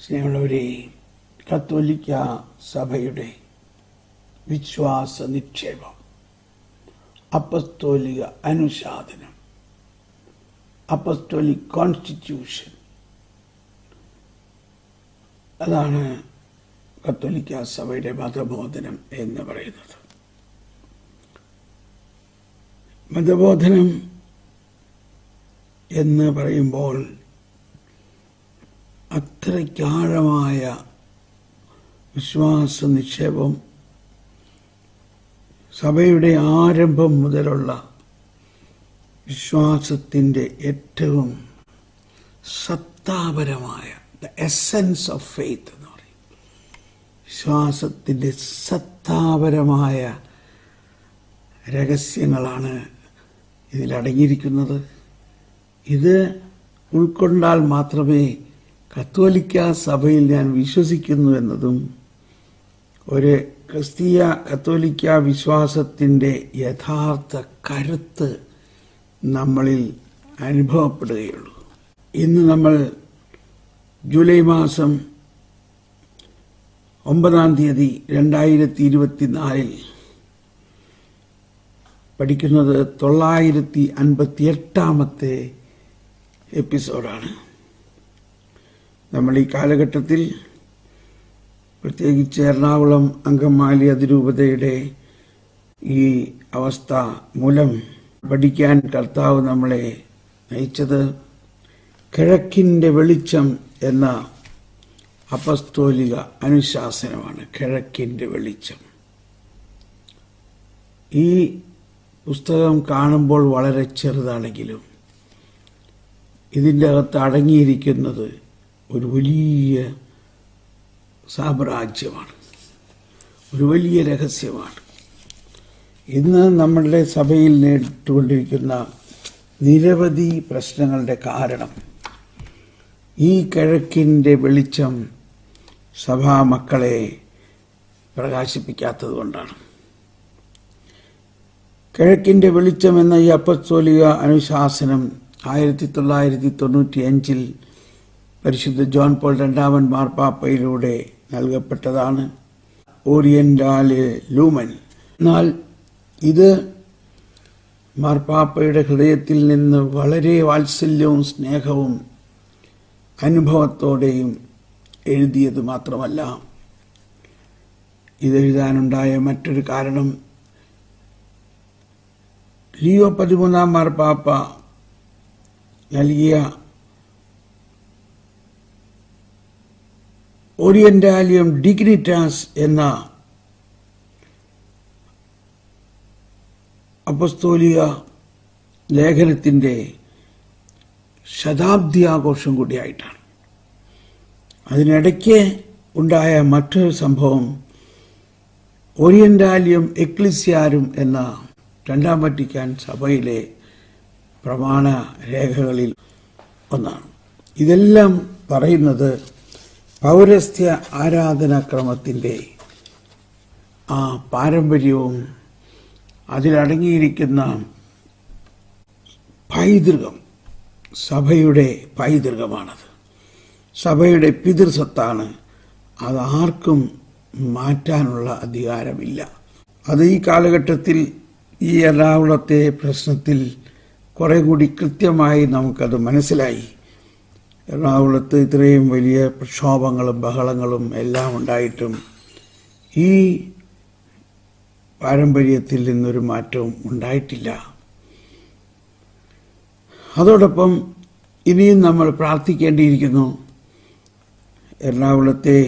സ്നേഹമുള്ളവരെ, കത്തോലിക്ക സഭയുടെ വിശ്വാസ നിക്ഷേപം, അപ്പസ്തോലിക അനുശാസനം, അപ്പസ്തോലിക് കോൺസ്റ്റിറ്റ്യൂഷൻ, അതാണ് കത്തോലിക്ക സഭയുടെ മതബോധനം എന്ന് പറയുന്നത്. മതബോധനം എന്ന് പറയുമ്പോൾ അത്രയ്ക്കാഴമായ വിശ്വാസ നിക്ഷേപം, സഭയുടെ ആരംഭം മുതലുള്ള വിശ്വാസത്തിൻ്റെ ഏറ്റവും സത്താപരമായ ദ എസൻസ് ഓഫ് ഫെയ്ത്ത് എന്ന് പറയും. വിശ്വാസത്തിൻ്റെ സത്താപരമായ രഹസ്യങ്ങളാണ് ഇതിലടങ്ങിയിരിക്കുന്നത്. ഇത് ഉൾക്കൊണ്ടാൽ മാത്രമേ കത്തോലിക്ക സഭയിൽ ഞാൻ വിശ്വസിക്കുന്നു എന്നതും ഒരു ക്രിസ്തീയ കത്തോലിക്ക വിശ്വാസത്തിൻ്റെ യഥാർത്ഥ കരുത്ത് നമ്മളിൽ അനുഭവപ്പെടുകയുള്ളൂ. ഇന്ന് നമ്മൾ ജൂലൈ മാസം 9 2024 പഠിക്കുന്നത് 958 എപ്പിസോഡാണ്. നമ്മൾ ഈ കാലഘട്ടത്തിൽ പ്രത്യേകിച്ച് എറണാകുളം അങ്കമാലി അതിരൂപതയുടെ ഈ അവസ്ഥ മൂലം പഠിക്കാൻ കർത്താവ് നമ്മളെ നയിച്ചത് കിഴക്കിൻ്റെ വെളിച്ചം എന്ന അപ്പസ്തോലിക അനുശാസനമാണ്. കിഴക്കിൻ്റെ വെളിച്ചം. ഈ പുസ്തകം കാണുമ്പോൾ വളരെ ചെറുതാണെങ്കിലും ഇതിൻ്റെ അകത്ത് അടങ്ങിയിരിക്കുന്നത് ഒരു വലിയ സാമ്രാജ്യമാണ്, ഒരു വലിയ രഹസ്യമാണ്. ഇന്ന് നമ്മളുടെ സഭയിൽ നേരിട്ടുകൊണ്ടിരിക്കുന്ന നിരവധി പ്രശ്നങ്ങളുടെ കാരണം ഈ കിഴക്കിൻ്റെ വെളിച്ചം സഭാ മക്കളെ പ്രകാശിപ്പിക്കാത്തത് കൊണ്ടാണ്. കിഴക്കിൻ്റെ വെളിച്ചം എന്ന ഈ അപ്പസ്തോലിക അനുശാസനം 1995 പരിശുദ്ധ ജോൺ പോൾ II മാർപ്പാപ്പയിലൂടെ നൽകപ്പെട്ടതാണ്. ഓറിയന്റാലെ ലൂമൻ. എന്നാൽ ഇത് മാർപ്പാപ്പയുടെ ഹൃദയത്തിൽ നിന്ന് വളരെ വാത്സല്യവും സ്നേഹവും അനുഭവത്തോടെയും എഴുതിയത് മാത്രമല്ല, ഇതെഴുതാനുണ്ടായ മറ്റൊരു കാരണം ലിയോ 13 മാർപ്പാപ്പ നൽകിയ ഓറിയന്റാലിയം ഡിഗ്നിറ്റാസ് എന്ന അപ്പസ്തോലിക ലേഖനത്തിൻ്റെ ശതാബ്ദി ആഘോഷം കൂടിയായിട്ടാണ്. അതിനിടയ്ക്ക് ഉണ്ടായ മറ്റൊരു സംഭവം ഓറിയന്റാലിയം എക്ലിസ്യാരും എന്ന 2ാം വത്തിക്കാൻ സഭയിലെ പ്രമാണ രേഖകളിൽ ഒന്നാണ്. ഇതെല്ലാം പറയുന്നത് പൗരസ്ത്യ ആരാധനാക്രമത്തിൻ്റെ ആ പാരമ്പര്യവും അതിലടങ്ങിയിരിക്കുന്ന പൈതൃകം, സഭയുടെ പൈതൃകമാണത്. സഭയുടെ പിതൃസ്വത്താണ്. അതാർക്കും മാറ്റാനുള്ള അധികാരമില്ല. അത് ഈ കാലഘട്ടത്തിൽ ഈ എറണാകുളത്തെ പ്രശ്നത്തിൽ കുറെ കൂടി കൃത്യമായി നമുക്കത് മനസ്സിലായി. എറണാകുളത്ത് ഇത്രയും വലിയ പ്രക്ഷോഭങ്ങളും ബഹളങ്ങളും എല്ലാം ഉണ്ടായിട്ടും ഈ പാരമ്പര്യത്തിൽ നിന്നൊരു മാറ്റവും ഉണ്ടായിട്ടില്ല. അതോടൊപ്പം ഇനിയും നമ്മൾ പ്രാർത്ഥിക്കേണ്ടിയിരിക്കുന്നു. എറണാകുളത്തെ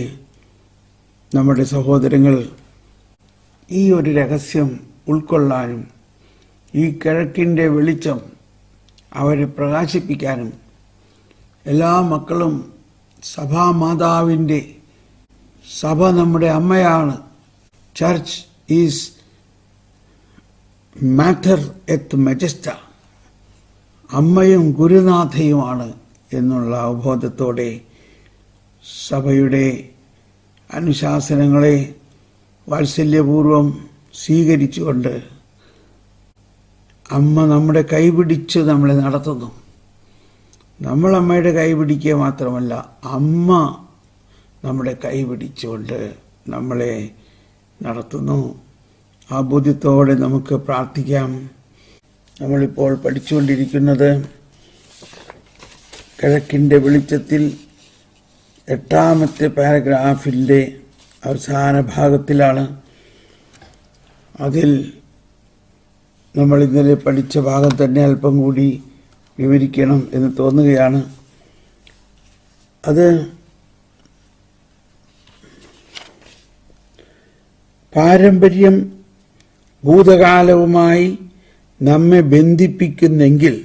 നമ്മുടെ സഹോദരങ്ങൾ ഈ ഒരു രഹസ്യം ഉൾക്കൊള്ളാനും ഈ കിഴക്കിൻ്റെ വെളിച്ചം അവരെ പ്രകാശിപ്പിക്കാനും എല്ലാ മക്കളും സഭാമാതാവിൻ്റെ, സഭ നമ്മുടെ അമ്മയാണ്, ചർച്ച് ഈസ് മാറ്റർ എത്ത് മജസ്റ്റ, അമ്മയും ഗുരുനാഥയുമാണ് എന്നുള്ള അവബോധത്തോടെ സഭയുടെ അനുശാസനങ്ങളെ വാത്സല്യപൂർവം സ്വീകരിച്ചുകൊണ്ട് അമ്മ നമ്മുടെ കൈപിടിച്ച് നമ്മളെ നടത്തുന്നു. നമ്മൾ അമ്മയുടെ കൈ പിടിക്കുക മാത്രമല്ല, അമ്മ നമ്മുടെ കൈ പിടിച്ചുകൊണ്ട് നമ്മളെ നടത്തുന്നു. ആ ബോധ്യത്തോടെ നമുക്ക് പ്രാർത്ഥിക്കാം. നമ്മളിപ്പോൾ പഠിച്ചുകൊണ്ടിരിക്കുന്നത് കിഴക്കിൻ്റെ വെളിച്ചത്തിൽ 8ാമത്തെ പാരഗ്രാഫിൻ്റെ അവസാന ഭാഗത്തിലാണ്. അതിൽ നമ്മൾ ഇന്നലെ പഠിച്ച ഭാഗം തന്നെ അല്പം കൂടി വിവരിക്കണം എന്ന് തോന്നുകയാണ്. അത് പാരമ്പര്യം ഭൂതകാലവുമായി നമ്മെ ബന്ധിപ്പിക്കുന്നെങ്കിൽ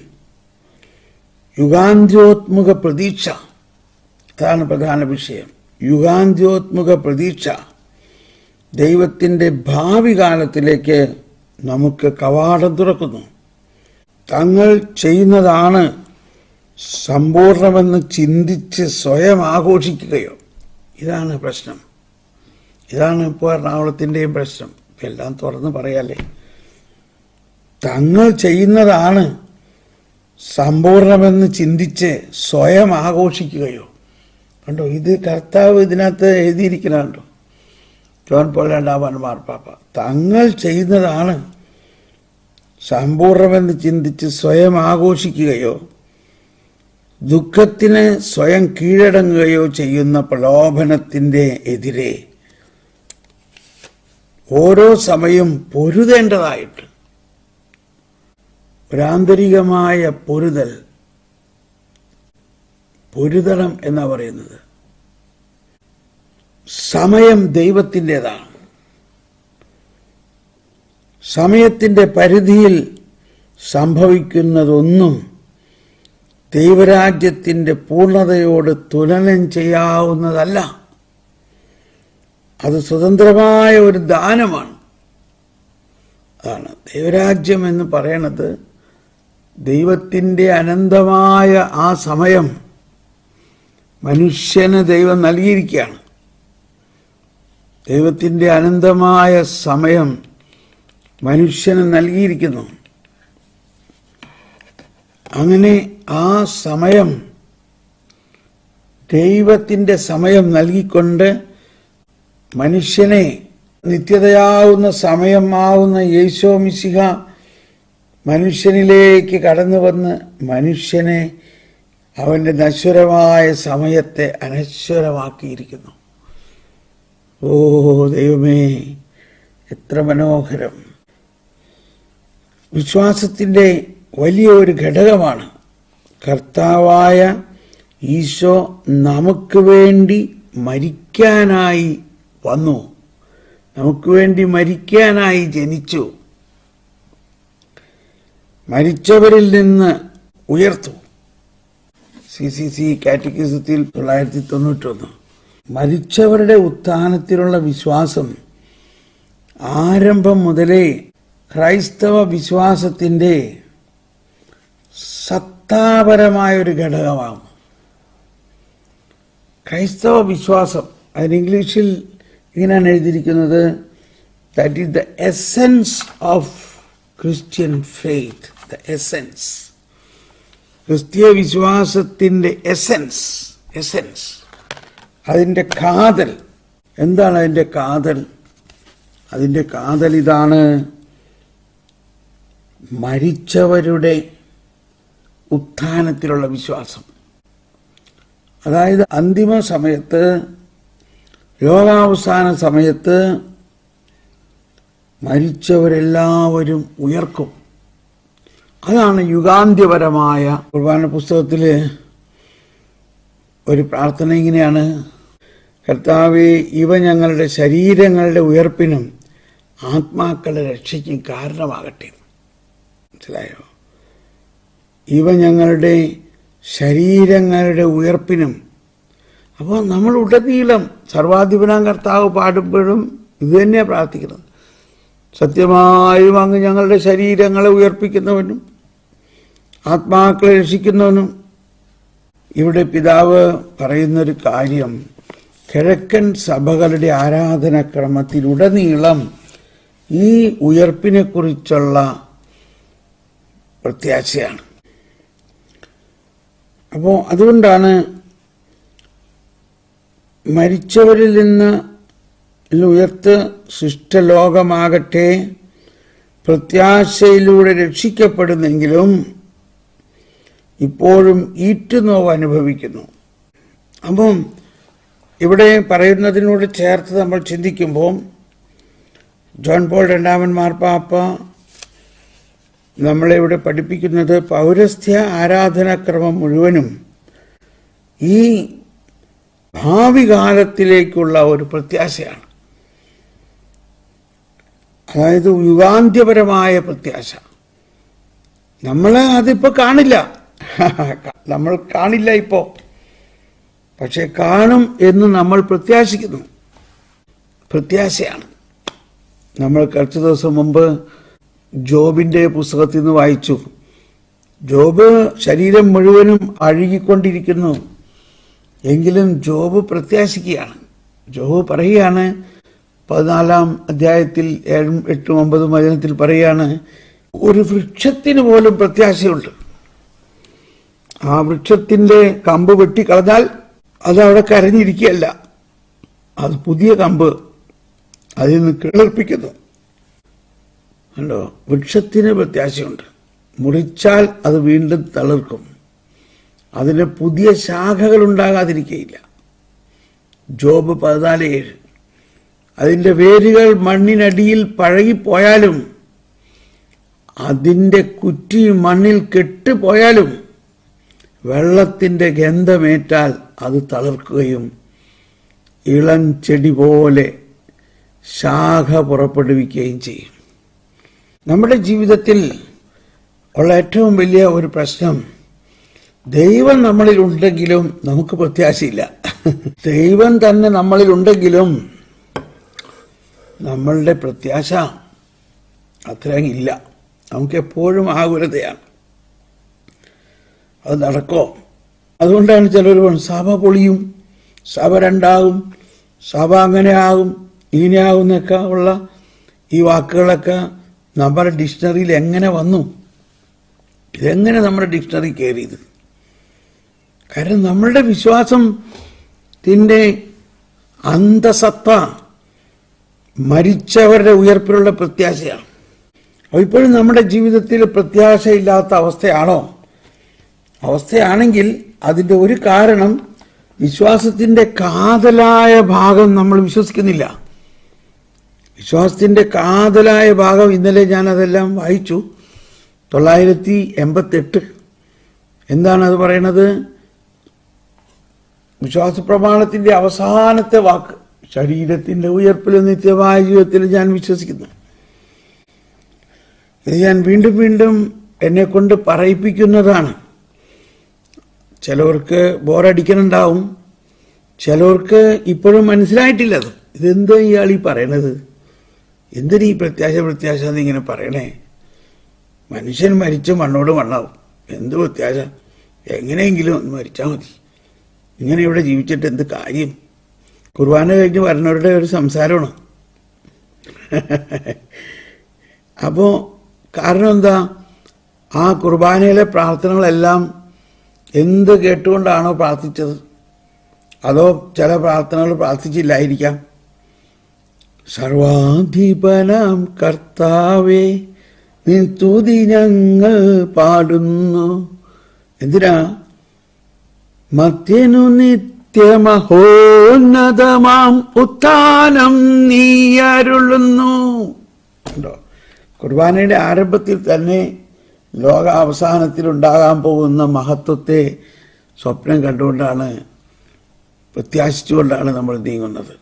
യുഗാന്ത്യോത്മുഖ പ്രതീക്ഷ, അതാണ് പ്രധാന വിഷയം. യുഗാന്ത്യോത്മുഖ പ്രതീക്ഷ ദൈവത്തിൻ്റെ ഭാവി കാലത്തിലേക്ക് നമുക്ക് കവാടം തുറക്കുന്നു. തങ്ങൾ ചെയ്യുന്നതാണ് സമ്പൂർണമെന്ന് ചിന്തിച്ച് സ്വയം ആഘോഷിക്കുകയോ? ഇതാണ് പ്രശ്നം. ഇതാണ് ഇപ്പോൾ എറണാകുളത്തിൻ്റെയും പ്രശ്നം. എല്ലാം തുറന്ന് പറയാല്ലേ. തങ്ങൾ ചെയ്യുന്നതാണ് സമ്പൂർണമെന്ന് ചിന്തിച്ച് സ്വയം ആഘോഷിക്കുകയോ? കണ്ടോ, ഇത് കർത്താവ് ഇതിനകത്ത് എഴുതിയിരിക്കുന്നുണ്ടോ? ജോൺ പോൾ രണ്ടാമൻ മാർപ്പാപ്പ തങ്ങൾ ചെയ്യുന്നതാണ് സമ്പൂർണമെന്ന് ചിന്തിച്ച് സ്വയം ആഘോഷിക്കുകയോ ദുഃഖത്തിന് സ്വയം കീഴടങ്ങുകയോ ചെയ്യുന്ന പ്രലോഭനത്തിൻ്റെ എതിരെ ഓരോ സമയം പൊരുതേണ്ടതായിട്ട് ഒരാന്തരികമായ പൊരുതണം എന്നാ പറയുന്നത്. സമയം ദൈവത്തിൻ്റെതാണ്. സമയത്തിൻ്റെ പരിധിയിൽ സംഭവിക്കുന്നതൊന്നും ദൈവരാജ്യത്തിൻ്റെ പൂർണ്ണതയോട് തുലനം ചെയ്യാവുന്നതല്ല. അത് സ്വതന്ത്രമായ ഒരു ദാനമാണ്. അതാണ് ദൈവരാജ്യം എന്ന് പറയണത്. ദൈവത്തിൻ്റെ അനന്തമായ ആ സമയം മനുഷ്യന് ദൈവം നൽകിയിരിക്കുകയാണ്. ദൈവത്തിൻ്റെ അനന്തമായ സമയം മനുഷ്യന് നൽകിയിരിക്കുന്നു. അങ്ങനെ ആ സമയം ദൈവത്തിൻ്റെ സമയം നൽകിക്കൊണ്ട് മനുഷ്യനെ നിത്യതയാവുന്ന സമയമാവുന്ന യേശോ മിശിഹ മനുഷ്യനിലേക്ക് കടന്നു വന്ന് മനുഷ്യനെ അവൻ്റെ നശ്വരമായ സമയത്തെ അനശ്വരമാക്കിയിരിക്കുന്നു. ഓ ദൈവമേ, എത്ര മനോഹരം! വിശ്വാസത്തിൻ്റെ വലിയ ഒരു ഘടകമാണ് കർത്താവായ ഈശോ നമുക്ക് വേണ്ടി മരിക്കാനായി വന്നു, നമുക്ക് വേണ്ടി മരിക്കാനായി ജനിച്ചു, മരിച്ചവരിൽ നിന്ന് ഉയർത്തു. CCC കാറ്റക്കിസത്തിൽ 991. മരിച്ചവരുടെ ഉത്ഥാനത്തിലുള്ള വിശ്വാസം ആരംഭം മുതലേ ക്രൈസ്തവ വിശ്വാസത്തിൻ്റെ സത്താപരമായ ഒരു ഘടകമാണ്. ക്രൈസ്തവ വിശ്വാസം, അതിന് ഇംഗ്ലീഷിൽ ഇങ്ങനെയാണ് എഴുതിയിരിക്കുന്നത്, that is the essence of Christian faith. The essence, ക്രിസ്തീയ വിശ്വാസത്തിൻ്റെ എസെൻസ്, അതിൻ്റെ കാതൽ. എന്താണ് അതിൻ്റെ കാതൽ? അതിൻ്റെ കാതൽ ഇതാണ്: മരിച്ചവരുടെ ഉത്ഥാനത്തിലുള്ള വിശ്വാസം. അതായത് അന്തിമ സമയത്ത്, ലോകാവസാന സമയത്ത് മരിച്ചവരെല്ലാവരും ഉയർക്കും. അതാണ് യുഗാന്ത്യപരമായ. കുർബാന പുസ്തകത്തിൽ ഒരു പ്രാർത്ഥന ഇങ്ങനെയാണ്: കർത്താവേ, ഇവ ഞങ്ങളുടെ ശരീരങ്ങളുടെ ഉയർപ്പിനും ആത്മാക്കളുടെ രക്ഷയ്ക്കും കാരണമാകട്ടെ. മനസ്സിലായോ? ഇവ ഞങ്ങളുടെ ശരീരങ്ങളുടെ ഉയർപ്പിനും. അപ്പോൾ നമ്മൾ ഉടനീളം സർവാധിപനാം കർത്താവ് പാടുമ്പോഴും ഇത് തന്നെയാണ് പ്രാർത്ഥിക്കുന്നത്. സത്യമായും അങ്ങ് ഞങ്ങളുടെ ശരീരങ്ങളെ ഉയർപ്പിക്കുന്നവനും ആത്മാക്കളെ രക്ഷിക്കുന്നവനും. ഇവിടെ പിതാവ് പറയുന്നൊരു കാര്യം കിഴക്കൻ സഭകളുടെ ആരാധനാക്രമത്തിലുടനീളം ഈ ഉയർപ്പിനെക്കുറിച്ചുള്ള പ്രത്യാശയാണ്. അപ്പോൾ അതുകൊണ്ടാണ് മരിച്ചവരിൽ നിന്ന് ഉയർത്ത് ശിഷ്ടലോകമാകട്ടെ പ്രത്യാശയിലൂടെ രക്ഷിക്കപ്പെടുന്നെങ്കിലും ഇപ്പോഴും ഈറ്റുനോവ് അനുഭവിക്കുന്നു. അപ്പം ഇവിടെ പറയുന്നതിനോട് ചേർത്ത് നമ്മൾ ചിന്തിക്കുമ്പോൾ ജോൺ പോൾ രണ്ടാമൻ മാർപ്പാപ്പ നമ്മളെ ഇവിടെ പഠിപ്പിക്കുന്നത് പൗരസ്ത്യ ആരാധനാക്രമം മുഴുവനും ഈ ഭാവി കാലത്തിലേക്കുള്ള ഒരു പ്രത്യാശയാണ്. അതായത് യുഗാന്ത്യപരമായ പ്രത്യാശ. നമ്മൾ അതിപ്പോൾ കാണില്ല, നമ്മൾ കാണില്ല ഇപ്പോൾ, പക്ഷെ കാണും എന്ന് നമ്മൾ പ്രത്യാശിക്കുന്നു. പ്രത്യാശയാണ്. നമ്മൾ കുറച്ച് ദിവസം മുമ്പ് ജോബിൻ്റെ പുസ്തകത്തിൽ നിന്ന് വായിച്ചു. ജോബ് ശരീരം മുഴുവനും അഴുകിക്കൊണ്ടിരിക്കുന്നു, എങ്കിലും ജോബ് പ്രത്യാശിക്കുകയാണ്. ജോബ് പറയുകയാണ്, 14-ാം അധ്യായത്തിൽ 7, 8, 9 വചനത്തിൽ പറയുകയാണ്, ഒരു വൃക്ഷത്തിന് പോലും പ്രത്യാശയുണ്ട്. ആ വൃക്ഷത്തിൻ്റെ കമ്പ് വെട്ടിക്കളഞ്ഞാൽ അതവിടെ കരഞ്ഞിരിക്കുകയല്ല, അത് പുതിയ കമ്പ് അതിൽ നിന്ന് കിളിർപ്പിക്കുന്നു. കണ്ടോ, വൃക്ഷത്തിന് പ്രത്യാശയുണ്ട്. മുറിച്ചാൽ അത് വീണ്ടും തളിർക്കും, അതിന് പുതിയ ശാഖകൾ ഉണ്ടാകാതിരിക്കുകയില്ല. ജോബ് 14:7. അതിൻ്റെ വേരുകൾ മണ്ണിനടിയിൽ പഴകിപ്പോയാലും അതിൻ്റെ കുറ്റി മണ്ണിൽ കെട്ടുപോയാലും വെള്ളത്തിൻ്റെ ഗന്ധമേറ്റാൽ അത് തളിർക്കുകയും ഇളം ചെടി പോലെ ശാഖ പുറപ്പെടുവിക്കുകയും ചെയ്യും. നമ്മുടെ ജീവിതത്തിൽ ഉള്ള ഏറ്റവും വലിയ ഒരു പ്രശ്നം, ദൈവം നമ്മളിൽ ഉണ്ടെങ്കിലും നമുക്ക് പ്രത്യാശയില്ല. ദൈവം തന്നെ നമ്മളിൽ ഉണ്ടെങ്കിലും നമ്മളുടെ പ്രത്യാശ അത്രയും ഇല്ല. നമുക്ക് എപ്പോഴും ആകുലതയാണ്, അത് നടക്കോ? അതുകൊണ്ടാണ് ചിലർ സഭ പൊളിയും, സഭ രണ്ടാകും, സഭ അങ്ങനെ ആകും, ഇങ്ങനെയാകും എന്നൊക്കെ ഉള്ള ഈ വാക്കുകളൊക്കെ നമ്മുടെ ഡിക്ഷണറിയിൽ എങ്ങനെ വന്നു? ഇതെങ്ങനെ നമ്മുടെ ഡിക്ഷണറി കയറിയത്? കാരണം നമ്മളുടെ വിശ്വാസത്തിൻ്റെ അന്തസത്ത മരിച്ചവരുടെ ഉയർപ്പിലുള്ള പ്രത്യാശയാണ്. അപ്പോൾ ഇപ്പോഴും നമ്മുടെ ജീവിതത്തിൽ പ്രത്യാശയില്ലാത്ത അവസ്ഥയാണോ? അവസ്ഥയാണെങ്കിൽ അതിൻ്റെ ഒരു കാരണം വിശ്വാസത്തിൻ്റെ കാതലായ ഭാഗം നമ്മൾ വിശ്വസിക്കുന്നില്ല. വിശ്വാസത്തിൻ്റെ കാതലായ ഭാഗം ഇന്നലെ ഞാനതെല്ലാം വായിച്ചു. 988 എന്താണ് അത് പറയണത്? വിശ്വാസ പ്രമാണത്തിൻ്റെ അവസാനത്തെ വാക്ക്, ശരീരത്തിൻ്റെ ഉയർപ്പിലും നിത്യമായ ജീവിതത്തിൽ ഞാൻ വിശ്വസിക്കുന്നു. ഇത് ഞാൻ വീണ്ടും വീണ്ടും എന്നെ കൊണ്ട് പറയിപ്പിക്കുന്നതാണ്. ചിലവർക്ക് ബോറടിക്കണുണ്ടാവും, ചിലവർക്ക് ഇപ്പോഴും മനസ്സിലായിട്ടില്ല. അത് ഇതെന്താ ഇയാൾ ഈ പറയണത്? എന്തിനീ പ്രത്യാശ എന്നിങ്ങനെ പറയണേ? മനുഷ്യൻ മരിച്ച മണ്ണോട് മണ്ണാവും, എന്ത് പ്രത്യാശ? എങ്ങനെയെങ്കിലും ഒന്ന് മരിച്ചാൽ മതി, ഇങ്ങനെ ഇവിടെ ജീവിച്ചിട്ട് എന്ത് കാര്യം? കുർബാന കഴിഞ്ഞ് വരുന്നവരുടെ ഒരു സംസാരമാണ്. അപ്പോൾ കാരണം എന്താ? ആ കുർബാനയിലെ പ്രാർത്ഥനകളെല്ലാം എന്ത് കേട്ടുകൊണ്ടാണോ പ്രാർത്ഥിച്ചത്? അതോ ചില പ്രാർത്ഥനകൾ പ്രാർത്ഥിച്ചില്ലായിരിക്കാം. സർവാധിപനാം കർത്താവേ, നിൻ സ്തുതി ഞങ്ങൾ പാടുന്നു. എന്തിനാ? മർത്യനു നിത്യമഹോന്നതമാം ഉത്ഥാനം നീ അരുളുന്നു. ഉണ്ടോ? കുർബാനയുടെ ആരംഭത്തിൽ തന്നെ ലോക അവസാനത്തിൽ ഉണ്ടാകാൻ പോകുന്ന മഹത്വത്തെ സ്വപ്നം കണ്ടുകൊണ്ടാണ്, പ്രത്യാശിച്ചുകൊണ്ടാണ് നമ്മൾ നീങ്ങുന്നത്.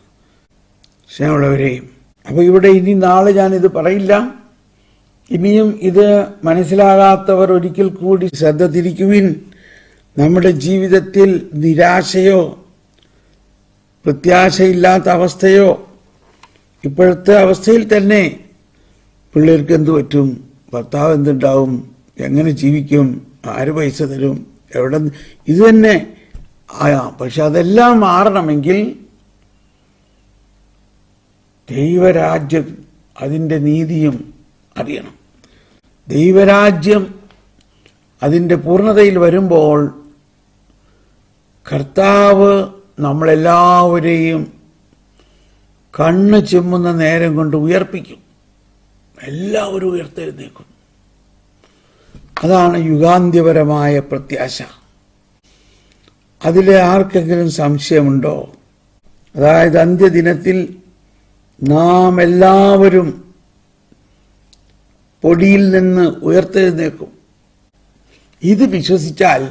സ്നേഹമുള്ളവരെ, അപ്പോൾ ഇവിടെ ഇനി നാളെ ഞാനിത് പറയില്ല. ഇനിയും ഇത് മനസ്സിലാകാത്തവർ ഒരിക്കൽ കൂടി ശ്രദ്ധ തിരിക്കുവിൻ. നമ്മുടെ ജീവിതത്തിൽ നിരാശയോ പ്രത്യാശയില്ലാത്ത അവസ്ഥയോ, ഇപ്പോഴത്തെ അവസ്ഥയിൽ തന്നെ പിള്ളേർക്ക് എന്ത് പറ്റും, ഭർത്താവ് എന്തുണ്ടാവും, എങ്ങനെ ജീവിക്കും, ആര് പൈസ തരും, എവിടെ, ഇത് തന്നെ പക്ഷെ അതെല്ലാം മാറണമെങ്കിൽ ദൈവരാജ്യം അതിൻ്റെ നീതിയും അറിയണം. ദൈവരാജ്യം അതിൻ്റെ പൂർണ്ണതയിൽ വരുമ്പോൾ കർത്താവ് നമ്മളെല്ലാവരെയും കണ്ണ് ചിമ്മുന്ന നേരം കൊണ്ട് ഉയർപ്പിക്കും. എല്ലാവരും ഉയർത്തെഴുന്നേക്കും. അതാണ് യുഗാന്ത്യപരമായ പ്രത്യാശ. അതിൽ ആർക്കെങ്കിലും സംശയമുണ്ടോ? അതായത് അന്ത്യദിനത്തിൽ നാം എല്ലാവരും പൊടിയിൽ നിന്ന് ഉയർത്തെഴുന്നേക്കും. ഇത് വിശ്വസിച്ചാൽ,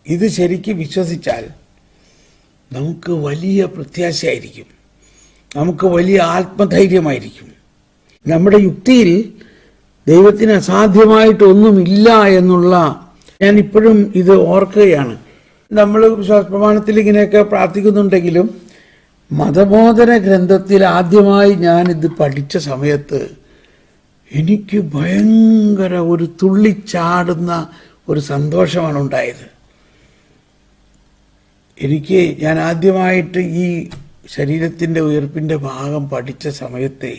ഇത് ശരിക്കും വിശ്വസിച്ചാൽ നമുക്ക് വലിയ പ്രത്യാശയായിരിക്കും, നമുക്ക് വലിയ ആത്മധൈര്യമായിരിക്കും. നമ്മുടെ യുക്തിയിൽ ദൈവത്തിന് അസാധ്യമായിട്ടൊന്നുമില്ല എന്നുള്ള, ഞാൻ ഇപ്പോഴും ഇത് ഓർക്കുകയാണ്. നമ്മൾ വിശ്വാസ പ്രമാണത്തിൽ ഇങ്ങനെയൊക്കെ പ്രാർത്ഥിക്കുന്നുണ്ടെങ്കിലും മതബോധന ഗ്രന്ഥത്തിൽ ആദ്യമായി ഞാനിത് പഠിച്ച സമയത്ത് എനിക്ക് ഭയങ്കര ഒരു തുള്ളിച്ചാടുന്ന ഒരു സന്തോഷമാണ് ഉണ്ടായത്. ഞാൻ ആദ്യമായിട്ട് ഈ ശരീരത്തിൻ്റെ ഉയർപ്പിൻ്റെ ഭാഗം പഠിച്ച സമയത്തെ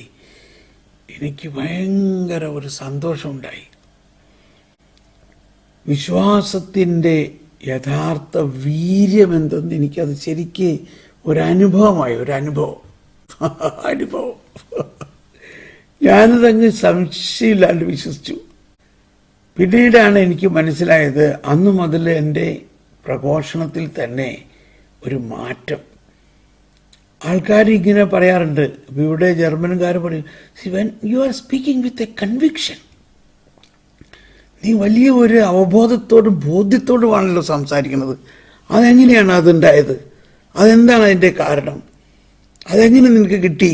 എനിക്ക് ഭയങ്കര ഒരു സന്തോഷമുണ്ടായി. വിശ്വാസത്തിൻ്റെ യഥാർത്ഥ വീര്യം എന്തെന്ന് എനിക്കത് ശരിക്ക് ഒരനുഭവമായി. അനുഭവം ഞാനതങ്ങ് സംശയമില്ലാണ്ട് വിശ്വസിച്ചു. പിന്നീടാണ് എനിക്ക് മനസ്സിലായത്, അന്നു മുതൽ എൻ്റെ പ്രഘോഷണത്തിൽ തന്നെ ഒരു മാറ്റം. ആൾക്കാർ ഇങ്ങനെ പറയാറുണ്ട്, ഇവിടെ ജർമ്മൻകാർ പറയും, "when you are speaking with a conviction", നീ വലിയ ഒരു അവബോധത്തോടും ബോധ്യത്തോടുമാണല്ലോ സംസാരിക്കുന്നത്. അതെങ്ങനെയാണ് അതുണ്ടായത്? അതെന്താണ് അതിൻ്റെ കാരണം? അതെങ്ങനെ നിനക്ക് കിട്ടി?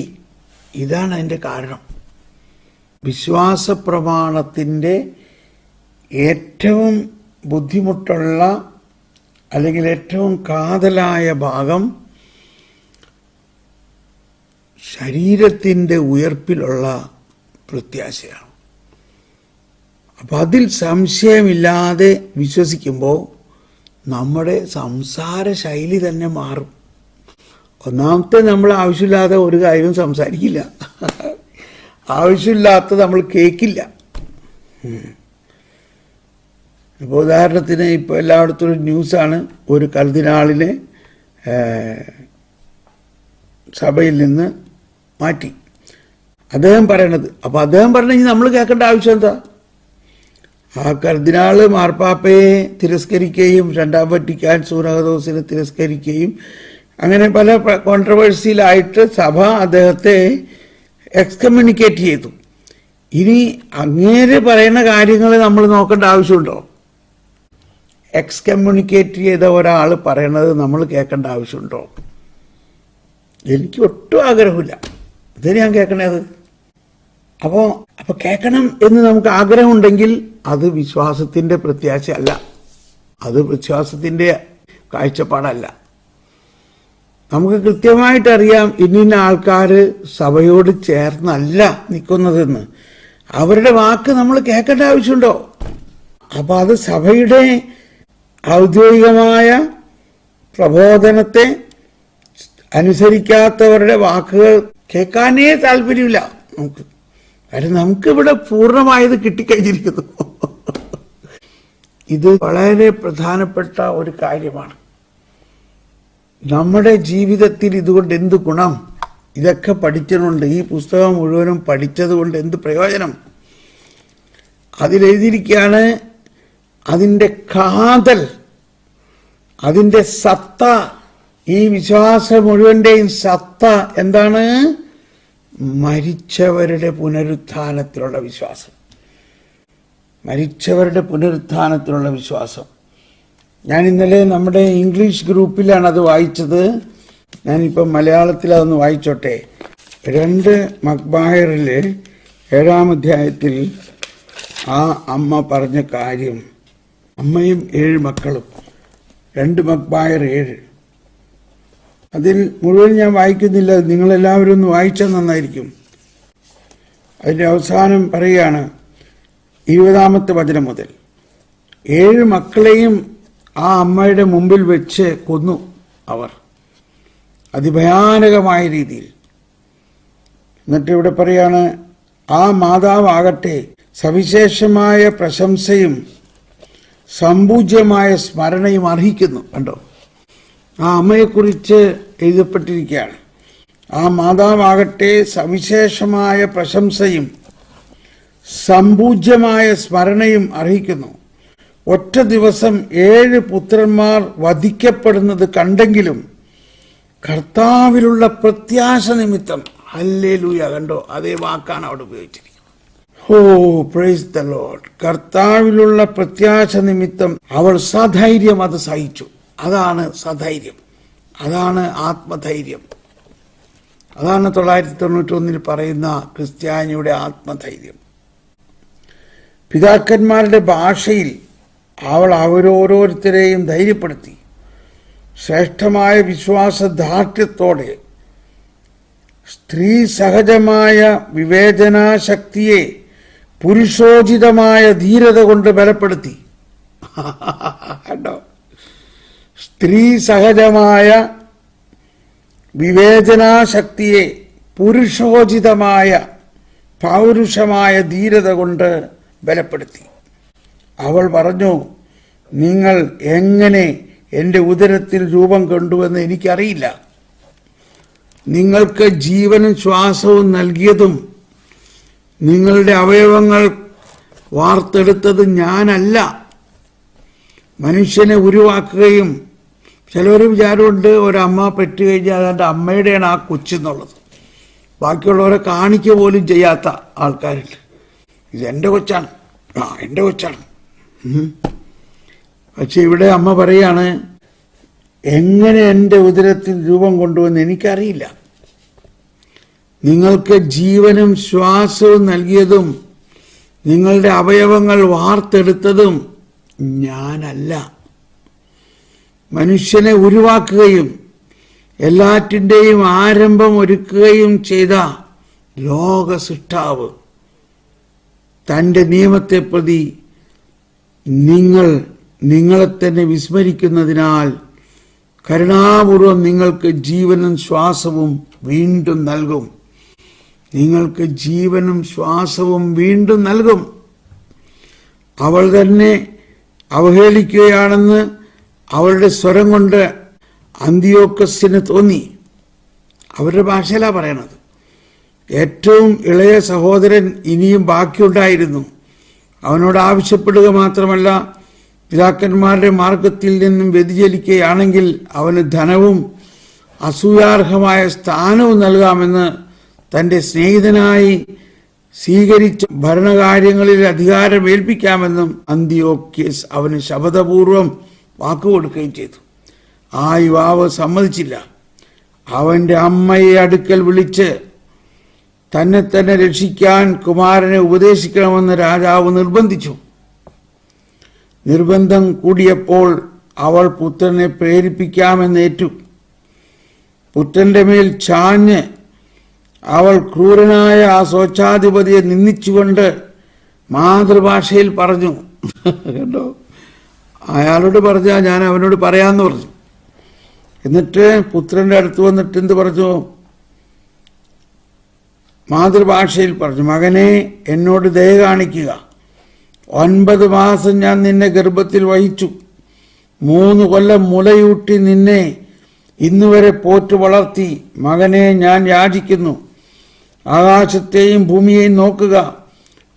ഇതാണ് അതിൻ്റെ കാരണം. വിശ്വാസ പ്രമാണത്തിൻ്റെ ഏറ്റവും ബുദ്ധിമുട്ടുള്ള അല്ലെങ്കിൽ ഏറ്റവും കാതലായ ഭാഗം ശരീരത്തിൻ്റെ ഉയർപ്പിലുള്ള പ്രത്യാശയാണ്. അപ്പം അതിൽ സംശയമില്ലാതെ വിശ്വസിക്കുമ്പോൾ നമ്മുടെ സംസാര ശൈലി തന്നെ മാറും. ഒന്നാമത്തെ, നമ്മൾ ആവശ്യമില്ലാതെ ഒരു കാര്യവും സംസാരിക്കില്ല, ആവശ്യമില്ലാത്ത നമ്മൾ കേൾക്കില്ല. ഇപ്പോൾ ഉദാഹരണത്തിന് ഇപ്പോൾ എല്ലായിടത്തും ഒരു ന്യൂസാണ്, ഒരു കർദിനാളിനെ സഭയിൽ നിന്ന് മാറ്റി അദ്ദേഹം പറയണത്. അപ്പോൾ അദ്ദേഹം പറഞ്ഞെങ്കിൽ നമ്മൾ കേൾക്കേണ്ട ആവശ്യം എന്താ? ആ കർദിനാള് മാർപ്പാപ്പയെ തിരസ്കരിക്കുകയും രണ്ടാം വത്തിക്കാൻ സൂനഹദോസിനെ തിരസ്കരിക്കുകയും അങ്ങനെ പല കോൺട്രവേഴ്സിയിലായിട്ട് സഭ അദ്ദേഹത്തെ എക്സ്കമ്മ്യൂണിക്കേറ്റ് ചെയ്തു. ഇനി അങ്ങേര് പറയുന്ന കാര്യങ്ങൾ നമ്മൾ നോക്കേണ്ട ആവശ്യമുണ്ടോ? എക്സ്കമ്മ്യൂണിക്കേറ്റ് ചെയ്ത ഒരാൾ പറയണത് നമ്മൾ കേൾക്കേണ്ട ആവശ്യമുണ്ടോ? എനിക്ക് ഒട്ടും ആഗ്രഹമില്ല. ഇതിന് ഞാൻ കേൾക്കണത്. അപ്പോൾ കേൾക്കണം എന്ന് നമുക്ക് ആഗ്രഹമുണ്ടെങ്കിൽ അത് വിശ്വാസത്തിൻ്റെ പ്രത്യാശയല്ല, അത് വിശ്വാസത്തിൻ്റെ കാഴ്ചപ്പാടല്ല. നമുക്ക് കൃത്യമായിട്ടറിയാം ഇന്ന ആൾക്കാർ സഭയോട് ചേർന്നല്ല നിൽക്കുന്നതെന്ന്. അവരുടെ വാക്ക് നമ്മൾ കേൾക്കേണ്ട ആവശ്യമുണ്ടോ? അപ്പോൾ അത് സഭയുടെ ഔദ്യോഗികമായ പ്രബോധനത്തെ അനുസരിക്കാത്തവരുടെ വാക്കുകൾ കേൾക്കാനേ താല്പര്യമില്ല നമുക്ക്. കാര്യം നമുക്കിവിടെ പൂർണ്ണമായത് കിട്ടിക്കഴിഞ്ഞിരിക്കുന്നു. ഇത് വളരെ പ്രധാനപ്പെട്ട ഒരു കാര്യമാണ്. നമ്മുടെ ജീവിതത്തിൽ ഇതുകൊണ്ട് എന്ത് ഗുണം? ഇതൊക്കെ പഠിച്ചിട്ടുണ്ട്. ഈ പുസ്തകം മുഴുവനും പഠിച്ചത് കൊണ്ട് എന്ത് പ്രയോജനം? അതിലെഴുതിയിരിക്കുകയാണ് അതിൻ്റെ കാതൽ, അതിൻ്റെ സത്ത, ഈ വിശ്വാസം മുഴുവൻ്റെയും സത്ത എന്താണ്? മരിച്ചവരുടെ പുനരുത്ഥാനത്തിലുള്ള വിശ്വാസം. മരിച്ചവരുടെ പുനരുത്ഥാനത്തിലുള്ള വിശ്വാസം. ഞാൻ ഇന്നലെ നമ്മുടെ ഇംഗ്ലീഷ് ഗ്രൂപ്പിലാണ് അത് വായിച്ചത്. ഞാനിപ്പം മലയാളത്തിൽ അതൊന്ന് വായിച്ചോട്ടെ. 2 മക്ബായറിൽ 7-ാം അധ്യായത്തിൽ ആ അമ്മ പറഞ്ഞ കാര്യം, അമ്മയും 7 മക്കളും, 2 മക്ബായർ 7. അതിൽ മുഴുവൻ ഞാൻ വായിക്കുന്നില്ല, നിങ്ങളെല്ലാവരും ഒന്ന് വായിച്ചാൽ നന്നായിരിക്കും. അതിൻ്റെ അവസാനം പറയുകയാണ് 20-ാമത്തെ വചനം മുതൽ, 7 മക്കളെയും ആ അമ്മയുടെ മുമ്പിൽ വെച്ച് കൊന്നു അവർ, അതിഭയാനകമായ രീതിയിൽ. എന്നിട്ട് ഇവിടെ പറയാണ്, ആ മാതാവാകട്ടെ സവിശേഷമായ പ്രശംസയും സമ്പൂജ്യമായ സ്മരണയും അർഹിക്കുന്നു. കണ്ടോ, ആ അമ്മയെക്കുറിച്ച് എഴുതപ്പെട്ടിരിക്കുകയാണ്. ആ മാതാവാകട്ടെ സവിശേഷമായ പ്രശംസയും സമ്പൂജ്യമായ സ്മരണയും അർഹിക്കുന്നു. ഒറ്റ ദിവസം 7 പുത്രന്മാർ വധിക്കപ്പെടുന്നത് കണ്ടെങ്കിലും കർത്താവിലുള്ള പ്രത്യാശ നിമിത്തം, ഹല്ലേലൂയ, കണ്ടോ, അതേ വാക്കാണ് അവിടെ ഉപയോഗിച്ചിരിക്കുന്നത്. ഓ പ്രൈസ് ദ ലോർഡ്. കർത്താവിലുള്ള പ്രത്യാശ നിമിത്തം അവൾ സധൈര്യം അത് സഹിച്ചു. അതാണ് സധൈര്യം, അതാണ് ആത്മധൈര്യം, അതാണ് 991 പറയുന്ന ക്രിസ്ത്യാനിയുടെ ആത്മധൈര്യം. പിതാക്കന്മാരുടെ ഭാഷയിൽ അവൾ അവരോരോരുത്തരെയും ധൈര്യപ്പെടുത്തി. ശ്രേഷ്ഠമായ വിശ്വാസദാർഢ്യത്തോടെ സ്ത്രീ സഹജമായ വിവേചനാശക്തിയെ പുരുഷോചിതമായ ധീരത കൊണ്ട് ബലപ്പെടുത്തി. കണ്ടോ, സ്ത്രീ സഹജമായ വിവേചനാശക്തിയെ പുരുഷോചിതമായ പൗരുഷമായ ധീരത കൊണ്ട് ബലപ്പെടുത്തി. അവൾ പറഞ്ഞു, നിങ്ങൾ എങ്ങനെ എൻ്റെ ഉദരത്തിൽ രൂപം കൊണ്ടുവന്ന് എനിക്കറിയില്ല. നിങ്ങൾക്ക് ജീവനും ശ്വാസവും നൽകിയതും നിങ്ങളുടെ അവയവങ്ങൾ വാർത്തെടുത്തത് ഞാനല്ല. മനുഷ്യനെ ഉരുവാക്കുകയും, ചിലവർ വിചാരമുണ്ട് ഒരമ്മ പെറ്റുകഴിഞ്ഞാൽ അതെൻ്റെ അമ്മയുടെയാണ് ആ കൊച്ചെന്നുള്ളത്. ബാക്കിയുള്ളവരെ കാണിക്ക പോലും ചെയ്യാത്ത ആൾക്കാരുണ്ട്. ഇതെൻ്റെ കൊച്ചാണ്, എൻ്റെ കൊച്ചാണ്. പക്ഷെ ഇവിടെ അമ്മ പറയാണ്, എങ്ങനെ എൻ്റെ ഉദരത്തിൽ രൂപം കൊണ്ടുവന്ന് എനിക്കറിയില്ല. നിങ്ങൾക്ക് ജീവനും ശ്വാസവും നൽകിയതും നിങ്ങളുടെ അവയവങ്ങൾ വാർത്തെടുത്തതും ഞാനല്ല. മനുഷ്യനെ ഉരുവാക്കുകയും എല്ലാറ്റിൻ്റെയും ആരംഭം ഒരുക്കുകയും ചെയ്ത ലോക സൃഷ്ടാവ് തൻ്റെ നിയമത്തെ പ്രതി നിങ്ങളെ തന്നെ വിസ്മരിക്കുന്നതിനാൽ കരുണാപൂർവം നിങ്ങൾക്ക് ജീവനും ശ്വാസവും വീണ്ടും നൽകും. നിങ്ങൾക്ക് ജീവനും ശ്വാസവും വീണ്ടും നൽകും. അവൾ തന്നെ അവഹേളിക്കുകയാണെന്ന് അവളുടെ സ്വരം കൊണ്ട് അന്തിയോക്കസിന് തോന്നി. അവരുടെ ഭാഷയിലാണ് പറയണത്. ഏറ്റവും ഇളയ സഹോദരൻ ഇനിയും ബാക്കിയുണ്ടായിരുന്നു. അവനോട് ആവശ്യപ്പെടുക മാത്രമല്ല, പിതാക്കന്മാരുടെ മാർഗത്തിൽ നിന്നും വ്യതിചലിക്കുകയാണെങ്കിൽ അവന് ധനവും അസൂയാർഹമായ സ്ഥാനവും നൽകാമെന്ന് തൻ്റെ സ്നേഹിതനായി സ്വീകരിച്ച ഭരണകാര്യങ്ങളിൽ അധികാരം ഏൽപ്പിക്കാമെന്നും അന്തിയോക്യസ് അവന് ശപഥപൂർവം വാക്കുകൊടുക്കുകയും ചെയ്തു. ആ യുവാവ് സമ്മതിച്ചില്ല. അവൻ്റെ അമ്മയെ അടുക്കൽ വിളിച്ച് തന്നെ തന്നെ രക്ഷിക്കാൻ കുമാരനെ ഉപദേശിക്കണമെന്ന് രാജാവ് നിർബന്ധിച്ചു. നിർബന്ധം കൂടിയപ്പോൾ അവൾ പുത്രനെ പ്രേരിപ്പിക്കാമെന്നേറ്റു. പുത്രന്റെ മേൽ ചാഞ്ഞ് അവൾ ക്രൂരനായ ആ സ്വച്ഛാധിപതിയെ നിന്ദിച്ചുകൊണ്ട് മാതൃഭാഷയിൽ പറഞ്ഞു. കേട്ടോ, അയാളോട് പറഞ്ഞാൽ ഞാൻ അവനോട് പറയാമെന്ന് പറഞ്ഞു. എന്നിട്ട് പുത്രന്റെ അടുത്ത് വന്നിട്ട് എന്ത് പറഞ്ഞു? മാതൃഭാഷയിൽ പറഞ്ഞു, മകനെ, എന്നോട് ദയ കാണിക്കുക. 9 മാസം ഞാൻ നിന്നെ ഗർഭത്തിൽ വഹിച്ചു. 3 കൊല്ലം മുലയൂട്ടി നിന്നെ ഇന്നുവരെ പോറ്റു വളർത്തി. മകനെ, ഞാൻ യാചിക്കുന്നു, ആകാശത്തെയും ഭൂമിയെയും നോക്കുക,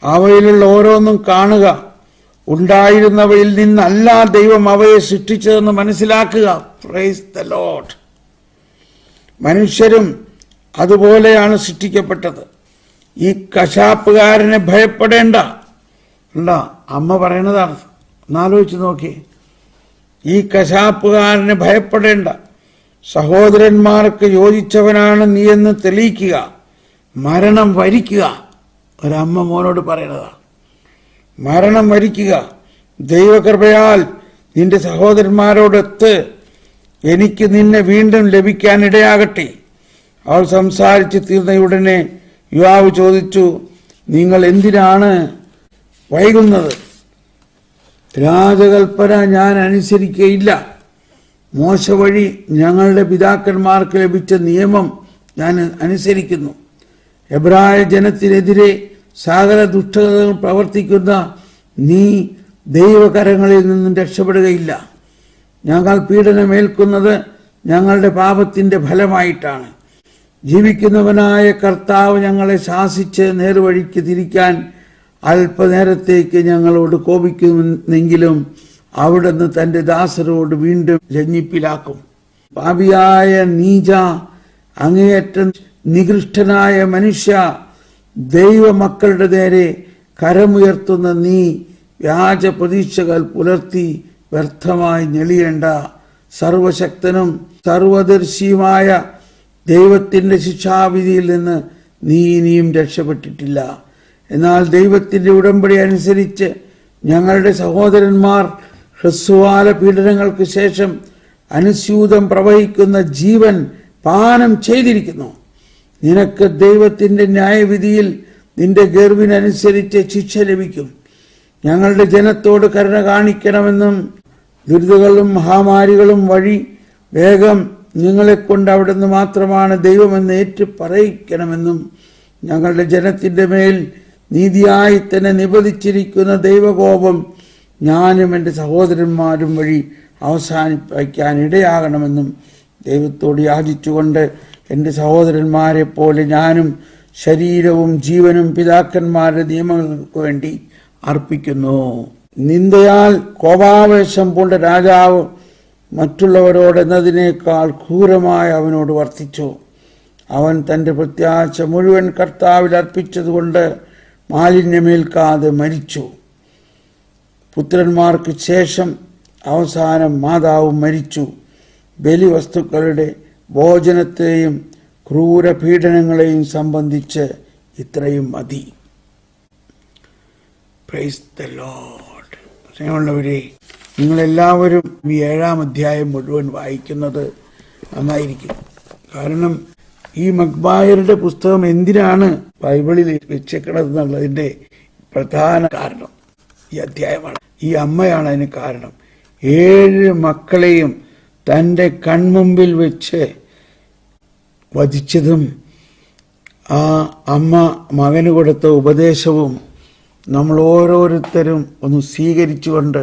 അവയിലുള്ള ഓരോന്നും കാണുക. ഉണ്ടായിരുന്നവയിൽ നിന്നല്ല ദൈവം അവയെ സൃഷ്ടിച്ചതെന്ന് മനസ്സിലാക്കുക. Praise the Lord. മനുഷ്യരും അതുപോലെയാണ് സൃഷ്ടിക്കപ്പെട്ടത്. ഈ കശാപ്പുകാരനെ ഭയപ്പെടേണ്ട. അല്ല, അമ്മ പറയണതാണ്. ഒന്നാലോചിച്ച് നോക്കി. ഈ കശാപ്പുകാരനെ ഭയപ്പെടേണ്ട. സഹോദരന്മാർക്ക് യോജിച്ചവനാണ് നീ എന്ന് തെളിയിക്കുക. മരണം വരിക്കുക. ഒരമ്മ മോനോട് പറയണതാ. മരണം വരിക്കുക. ദൈവകൃപയാൽ നിന്റെ സഹോദരന്മാരോടൊത്ത് എനിക്ക് നിന്നെ വീണ്ടും ലഭിക്കാനിടയാകട്ടെ. അവൾ സംസാരിച്ച് തീർന്നയുടനെ യുവാവ് ചോദിച്ചു, നിങ്ങൾ എന്തിനാണ് വൈകുന്നത്? രാജകൽപ്പന ഞാൻ അനുസരിക്കുകയില്ല. മോശ വഴി ഞങ്ങളുടെ പിതാക്കന്മാർക്ക് ലഭിച്ച നിയമം ഞാൻ അനുസരിക്കുന്നു. എബ്രായ ജനത്തിനെതിരെ സകല ദുഷ്ടതകൾ പ്രവർത്തിക്കുന്ന നീ ദൈവകരങ്ങളിൽ നിന്നും രക്ഷപ്പെടുകയില്ല. ഞങ്ങൾ പീഡനമേൽക്കുന്നത് ഞങ്ങളുടെ പാപത്തിന്റെ ഫലമായിട്ടാണ്. ജീവിക്കുന്നവനായ കർത്താവ് ഞങ്ങളെ ശാസിച്ച് നേർവഴിക്ക് തിരിക്കാൻ അല്പനേരത്തേക്ക് ഞങ്ങളോട് കോപിക്കുമെന്നെങ്കിലും അവിടുന്ന് തന്റെ ദാസരോട് വീണ്ടും രഞ്ജിപ്പിലാക്കും. പാപിയായ നീച, അങ്ങേയറ്റം നികൃഷ്ടനായ മനുഷ്യ, ദൈവമക്കളുടെ നേരെ കരമുയർത്തുന്ന നീ വ്യാജ പ്രതീക്ഷകൾ പുലർത്തി വ്യർത്ഥമായി ഞെളിയേണ്ട. സർവശക്തനും സർവദർശിയുമായ ദൈവത്തിന്റെ ശിക്ഷാവിധിയിൽ നിന്ന് നീ ഇനിയും രക്ഷപ്പെട്ടിട്ടില്ല. എന്നാൽ ദൈവത്തിന്റെ ഉടമ്പടി അനുസരിച്ച് ഞങ്ങളുടെ സഹോദരന്മാർ ഹ്രസ്വകാല പീഡനങ്ങൾക്ക് ശേഷം അനുസ്യൂതം പ്രവഹിക്കുന്ന ജീവൻ പാനം ചെയ്തിരിക്കുന്നു. നിനക്ക് ദൈവത്തിന്റെ ന്യായവിധിയിൽ നിന്റെ ഗർവിനനുസരിച്ച് ശിക്ഷ ലഭിക്കും. ഞങ്ങളുടെ ജനത്തോട് കരുണ കാണിക്കണമെന്നും ദുരിതങ്ങളും മഹാമാരികളും വഴി വേഗം നിങ്ങളെക്കൊണ്ട് അവിടുന്ന് മാത്രമാണ് ദൈവമെന്ന് ഏറ്റു പറയിക്കണമെന്നും ഞങ്ങളുടെ ജനത്തിന്റെ മേൽ നീതിയായി തന്നെ നിബന്ധിച്ചിരിക്കുന്ന ദൈവകോപം ഞാനും എൻ്റെ സഹോദരന്മാരും വഴി അവസാനിപ്പിക്കാൻ ഇടയാകണമെന്നും ദൈവത്തോട് യാചിച്ചുകൊണ്ട് എൻ്റെ സഹോദരന്മാരെ പോലെ ഞാനും ശരീരവും ജീവനും പിതാക്കന്മാരുടെ നിയമങ്ങൾക്ക് വേണ്ടി അർപ്പിക്കുന്നു. നിന്ദയാൽ കോപാവേശം പൂണ്ട രാജാവ് മറ്റുള്ളവരോടെന്നതിനേക്കാൾ ക്രൂരമായി അവനോട് വർത്തിച്ചു. അവൻ തൻ്റെ പ്രത്യാശ മുഴുവൻ കർത്താവിൽ അർപ്പിച്ചതുകൊണ്ട് മാലിന്യമേൽക്കാതെ മരിച്ചു. പുത്രന്മാർക്ക് ശേഷം അവസാനം മാതാവ് മരിച്ചു. ബലിവസ്തുക്കളുടെ ഭോജനത്തെയും ക്രൂരപീഡനങ്ങളെയും സംബന്ധിച്ച് ഇത്രയും മതി. Praise the Lord. സ്നേഹമുള്ളവരെ, നിങ്ങളെല്ലാവരും ഈ 7-ാം അധ്യായം മുഴുവൻ വായിക്കുന്നത് നന്നായിരിക്കും. കാരണം ഈ മക്ബായരുടെ പുസ്തകം എന്തിനാണ് ബൈബിളിൽ വെച്ചേക്കണത് എന്നുള്ളതിൻ്റെ പ്രധാന കാരണം ഈ അധ്യായമാണ്. ഈ അമ്മയാണ് അതിന് കാരണം. 7 മക്കളെയും തൻ്റെ കൺമുമ്പിൽ വെച്ച് വധിച്ചതും ആ അമ്മ മകന് കൊടുത്ത ഉപദേശവും നമ്മൾ ഓരോരുത്തരും ഒന്ന് സ്വീകരിച്ചുകൊണ്ട്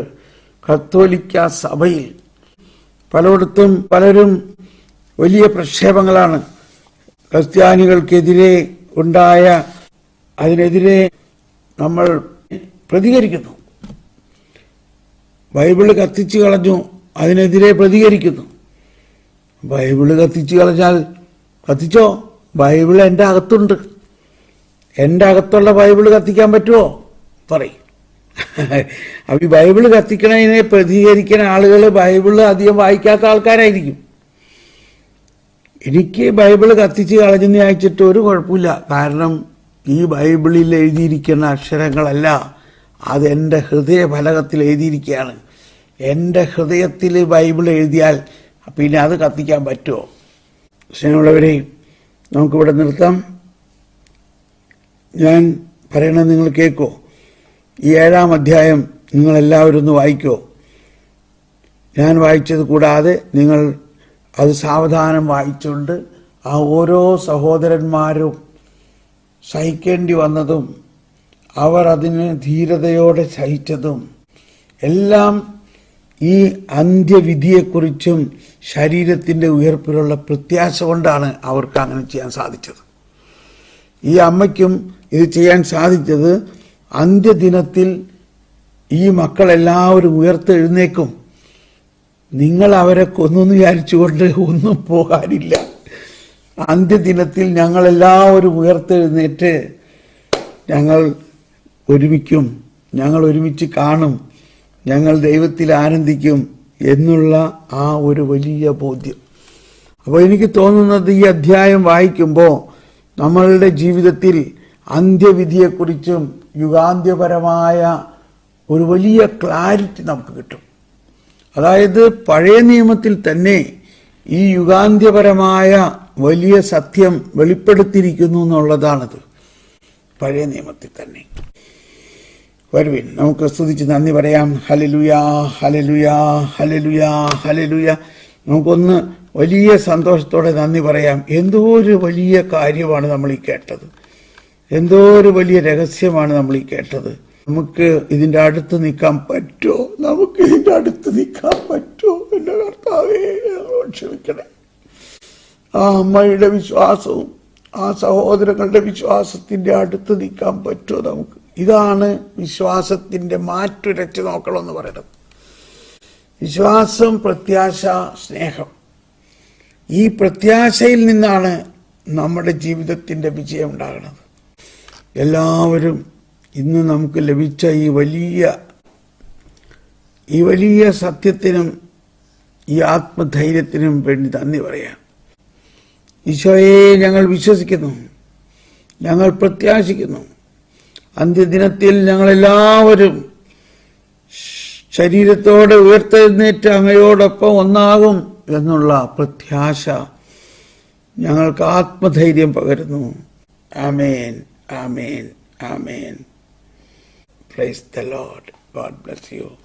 കത്തോലിക്ക സഭയിൽ പലയിടത്തും പലരും വലിയ പ്രക്ഷേപങ്ങളാണ് ക്രിസ്ത്യാനികൾക്കെതിരെ ഉണ്ടായ. അതിനെതിരെ നമ്മൾ പ്രതികരിക്കുന്നു. ബൈബിള് കത്തിച്ചു കളഞ്ഞു, അതിനെതിരെ പ്രതികരിക്കുന്നു. ബൈബിള് കത്തിച്ചു കളഞ്ഞാൽ കത്തിച്ചോ, ബൈബിൾ എൻ്റെ അകത്തുണ്ട്. എൻ്റെ അകത്തുള്ള ബൈബിള് കത്തിക്കാൻ പറ്റുമോ? പറയും. അപ്പൊ ഈ ബൈബിള് കത്തിക്കണതിനെ പ്രതികരിക്കുന്ന ആളുകൾ ബൈബിള് അധികം വായിക്കാത്ത ആൾക്കാരായിരിക്കും. എനിക്ക് ബൈബിള് കത്തിച്ച് കളഞ്ഞെന്ന് അയച്ചിട്ട് ഒരു കുഴപ്പമില്ല. കാരണം ഈ ബൈബിളിൽ എഴുതിയിരിക്കുന്ന അക്ഷരങ്ങളല്ല, അത് എൻ്റെ ഹൃദയഫലകത്തിൽ എഴുതിയിരിക്കുകയാണ്. എൻ്റെ ഹൃദയത്തിൽ ബൈബിൾ എഴുതിയാൽ പിന്നെ അത് കത്തിക്കാൻ പറ്റുമോ? സ്നേഹമുള്ളവരെ, നമുക്കിവിടെ നിർത്താം. ഞാൻ പറയണത് നിങ്ങൾ കേൾക്കോ? ഈ 7-ാം അധ്യായം നിങ്ങളെല്ലാവരും ഒന്ന് വായിക്കോ. ഞാൻ വായിച്ചത് കൂടാതെ നിങ്ങൾ അത് സാവധാനം വായിച്ചുകൊണ്ട് ആ ഓരോ സഹോദരന്മാരും സഹിക്കേണ്ടി വന്നതും അവർ അതിന് ധീരതയോടെ സഹിച്ചതും എല്ലാം ഈ അന്ത്യവിധിയെക്കുറിച്ചും ശരീരത്തിൻ്റെ ഉയർപ്പിലുള്ള പ്രത്യാശ കൊണ്ടാണ് അവർക്ക് അങ്ങനെ ചെയ്യാൻ സാധിച്ചത്. ഈ അമ്മയ്ക്കും ഇത് ചെയ്യാൻ സാധിച്ചത് അന്ത്യദിനത്തിൽ ഈ മക്കളെല്ലാവരും ഉയർത്തെഴുന്നേക്കും. നിങ്ങൾ അവരെ കൊന്നെന്ന് വിചാരിച്ചുകൊണ്ട് ഒന്നും പോകാനില്ല. അന്ത്യദിനത്തിൽ ഞങ്ങളെല്ലാവരും ഉയർത്തെഴുന്നേറ്റ് ഞങ്ങൾ ഒരുമിക്കും, ഞങ്ങൾ ഒരുമിച്ച് കാണും, ഞങ്ങൾ ദൈവത്തിൽ ആനന്ദിക്കും എന്നുള്ള ആ ഒരു വലിയ ബോധ്യം. അപ്പോൾ എനിക്ക് തോന്നുന്നത് ഈ അധ്യായം വായിക്കുമ്പോൾ നമ്മളുടെ ജീവിതത്തിൽ അന്ത്യവിധിയെക്കുറിച്ചും യുഗാന്ത്യപരമായ ഒരു വലിയ ക്ലാരിറ്റി നമുക്ക് കിട്ടും. അതായത് പഴയ നിയമത്തിൽ തന്നെ ഈ യുഗാന്ത്യപരമായ വലിയ സത്യം വെളിപ്പെടുത്തിയിരിക്കുന്നു എന്നുള്ളതാണത്. പഴയ നിയമത്തിൽ തന്നെ. വരുവിൻ, നമുക്ക് സ്തുതിച്ച് നന്ദി പറയാം. ഹല്ലേലൂയാ, ഹല്ലേലൂയാ, ഹല്ലേലൂയാ, ഹല്ലേലൂയാ. നമുക്കൊന്ന് വലിയ സന്തോഷത്തോടെ നന്ദി പറയാം. എന്തോ ഒരു വലിയ കാര്യമാണ് നമ്മൾ ഈ കേട്ടത്. എന്തോ ഒരു വലിയ രഹസ്യമാണ് നമ്മൾ ഈ കേട്ടത്. നമുക്ക് ഇതിന്റെ അടുത്ത് നിൽക്കാൻ പറ്റുമോ? നമുക്ക് ഇതിന്റെ അടുത്ത് നിൽക്കാൻ പറ്റുമോ? എന്റെ കർത്താവേ, ക്ഷമിക്കണേ. ആ അമ്മയുടെ വിശ്വാസവും ആ സഹോദരങ്ങളുടെ വിശ്വാസത്തിന്റെ അടുത്ത് നിൽക്കാൻ പറ്റുമോ നമുക്ക്? ഇതാണ് വിശ്വാസത്തിന്റെ മാറ്റുരച്ച് നോക്കണമെന്ന് പറയുന്നത്. വിശ്വാസം, പ്രത്യാശ, സ്നേഹം. ഈ പ്രത്യാശയിൽ നിന്നാണ് നമ്മുടെ ജീവിതത്തിന്റെ വിജയം ഉണ്ടാകുന്നത്. എല്ലാവരും ഇന്ന് നമുക്ക് ലഭിച്ച ഈ വലിയ സത്യത്തിനും ഈ ആത്മധൈര്യത്തിനും വേണ്ടി നന്ദി പറയാം. ഈശോയെ, ഞങ്ങൾ വിശ്വസിക്കുന്നു, ഞങ്ങൾ പ്രത്യാശിക്കുന്നു. അന്ത്യദിനത്തിൽ ഞങ്ങളെല്ലാവരും ശരീരത്തോടെ ഉയർത്തെഴുന്നേറ്റ് അങ്ങയോടൊപ്പം ഒന്നാകും എന്നുള്ള പ്രത്യാശ ഞങ്ങൾക്ക് ആത്മധൈര്യം പകരുന്നു. ആമേൻ, ആമേൻ, ആമേൻ. Praise the Lord. God bless you.